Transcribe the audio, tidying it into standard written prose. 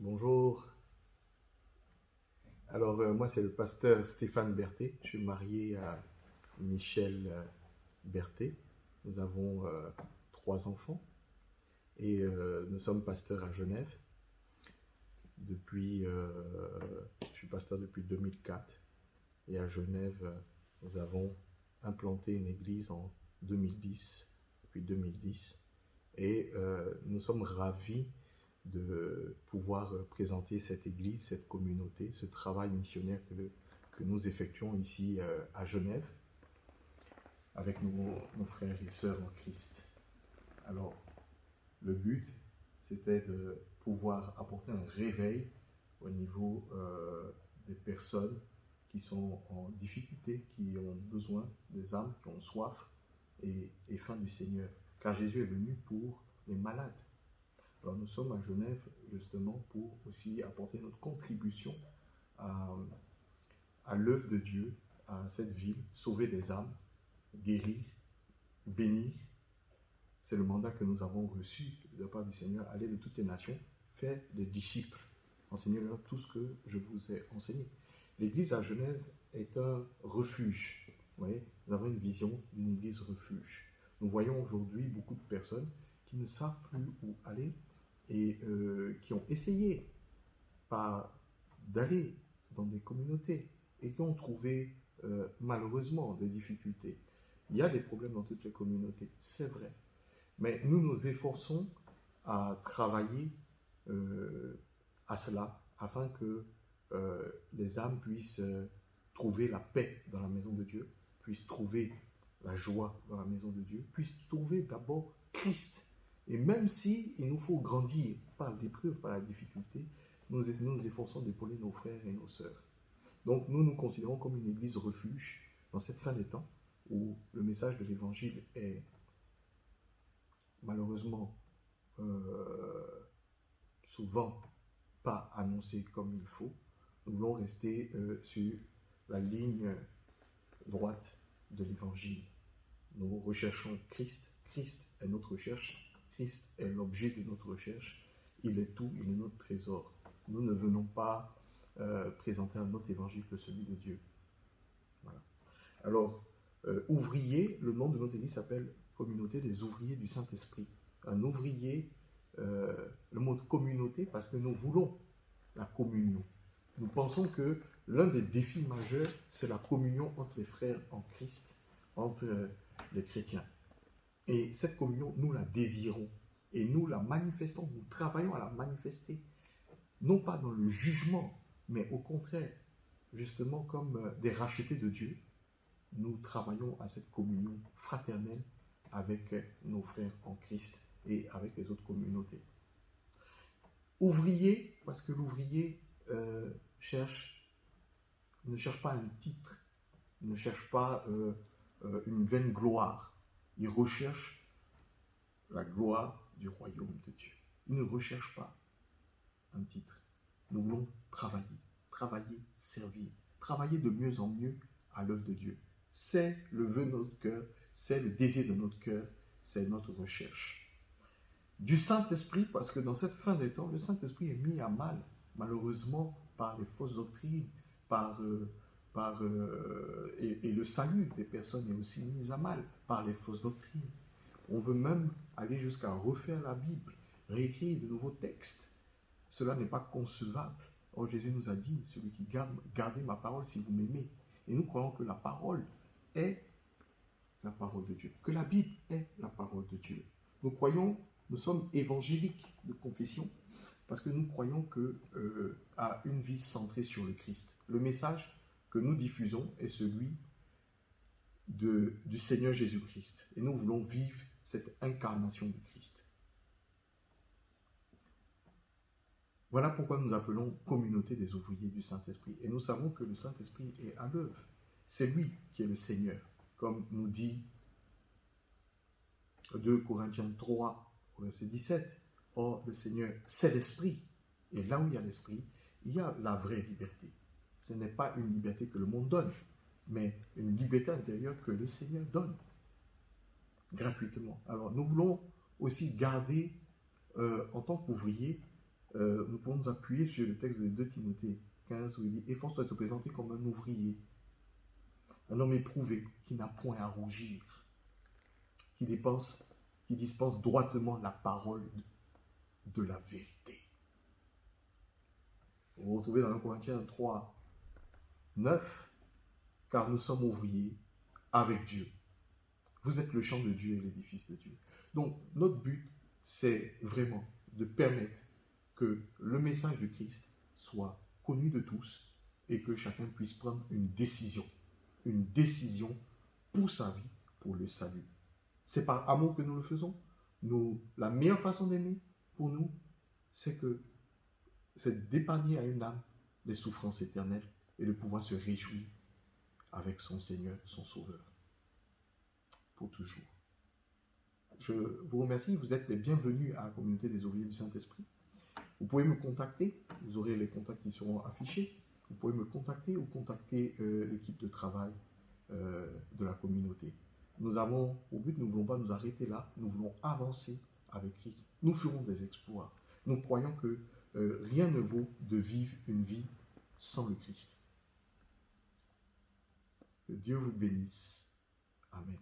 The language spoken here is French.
Bonjour. Alors, moi, c'est le pasteur Stéphane Berthet. Je suis marié à Michel Berthet. Nous avons 3 enfants et nous sommes pasteurs à Genève. Je suis pasteur depuis 2004 et à Genève, nous avons implanté une église en 2010, depuis 2010. Et nous sommes ravis de pouvoir présenter cette église, cette communauté, ce travail missionnaire que nous effectuons ici à Genève avec nos frères et sœurs en Christ. Alors, le but, c'était de pouvoir apporter un réveil au niveau des personnes qui sont en difficulté, qui ont besoin des âmes, qui ont soif et faim du Seigneur. Car Jésus est venu pour les malades. Alors nous sommes à Genève justement pour aussi apporter notre contribution à l'œuvre de Dieu, à cette ville, sauver des âmes, guérir, bénir. C'est le mandat que nous avons reçu de la part du Seigneur, aller de toutes les nations, faire des disciples, enseignez-leur tout ce que je vous ai enseigné. L'église à Genève est un refuge. Vous voyez, nous avons une vision d'une église refuge. Nous voyons aujourd'hui beaucoup de personnes qui ne savent plus où aller et qui ont essayé d'aller dans des communautés et qui ont trouvé malheureusement des difficultés. Il y a des problèmes dans toutes les communautés, c'est vrai. Mais nous nous efforçons à travailler à cela afin que les âmes puissent trouver la paix dans la maison de Dieu, puissent trouver la joie dans la maison de Dieu, puissent trouver d'abord Christ. Et même si il nous faut grandir par l'épreuve, par la difficulté, nous nous efforçons d'épauler nos frères et nos sœurs. Donc nous nous considérons comme une église refuge dans cette fin des temps où le message de l'évangile est malheureusement souvent pas annoncé comme il faut. Nous voulons rester sur la ligne droite de l'évangile. Nous recherchons Christ. Christ est notre recherche. Christ est l'objet de notre recherche. Il est tout, il est notre trésor. Nous ne venons pas présenter un autre évangile que celui de Dieu. Voilà. Alors, ouvrier, le nom de notre église s'appelle Communauté des ouvriers du Saint-Esprit. Un ouvrier, le mot communauté, parce que nous voulons la communion. Nous pensons que l'un des défis majeurs, c'est la communion entre les frères en Christ, entre les chrétiens. Et cette communion, nous la désirons et nous la manifestons, nous travaillons à la manifester, non pas dans le jugement, mais au contraire, justement comme des rachetés de Dieu, nous travaillons à cette communion fraternelle avec nos frères en Christ et avec les autres communautés. Ouvrier, parce que l'ouvrier ne cherche pas un titre, ne cherche pas une vaine gloire. Il recherche la gloire du royaume de Dieu. Il ne recherche pas un titre. Nous voulons travailler, servir, travailler de mieux en mieux à l'œuvre de Dieu. C'est le vœu de notre cœur, c'est le désir de notre cœur, c'est notre recherche. Du Saint-Esprit, parce que dans cette fin des temps, le Saint-Esprit est mis à mal, malheureusement, par les fausses doctrines, et le salut des personnes est aussi mis à mal par les fausses doctrines. On veut même aller jusqu'à refaire la Bible, réécrire de nouveaux textes. Cela n'est pas concevable. Or, Jésus nous a dit, celui qui gardez ma parole si vous m'aimez. Et nous croyons que la parole est la parole de Dieu, que la Bible est la parole de Dieu. Nous sommes évangéliques de confession, parce que nous croyons à une vie centrée sur le Christ. Le message que nous diffusons est celui du Seigneur Jésus-Christ. Et nous voulons vivre cette incarnation du Christ. Voilà pourquoi nous appelons communauté des ouvriers du Saint-Esprit. Et nous savons que le Saint-Esprit est à l'œuvre. C'est lui qui est le Seigneur. Comme nous dit 2 Corinthiens 3, verset 17. Or, le Seigneur, c'est l'Esprit. Et là où il y a l'Esprit, il y a la vraie liberté. Ce n'est pas une liberté que le monde donne, mais une liberté intérieure que le Seigneur donne gratuitement. Alors, nous voulons aussi garder, en tant qu'ouvriers, nous pouvons nous appuyer sur le texte de 2 Timothée 15 où il dit « Efforce-toi de te présenter comme un ouvrier, un homme éprouvé, qui n'a point à rougir, qui dispense droitement la parole de la vérité. » Vous retrouvez dans 1 Corinthiens 3, 9, « Car nous sommes ouvriers avec Dieu. Vous êtes le champ de Dieu et l'édifice de Dieu. » Donc, notre but, c'est vraiment de permettre que le message du Christ soit connu de tous et que chacun puisse prendre une décision pour sa vie, pour le salut. C'est par amour que nous le faisons. La meilleure façon d'aimer pour nous, c'est d'épargner à une âme les souffrances éternelles et de pouvoir se réjouir avec son Seigneur, son Sauveur, pour toujours. Je vous remercie, vous êtes les bienvenus à la communauté des ouvriers du Saint-Esprit. Vous pouvez me contacter, vous aurez les contacts qui seront affichés. Vous pouvez me contacter ou contacter l'équipe de travail de la communauté. Nous avons au but, nous ne voulons pas nous arrêter là, nous voulons avancer avec Christ. Nous ferons des exploits. Nous croyons que rien ne vaut de vivre une vie sans le Christ. Que Dieu vous bénisse. Amen.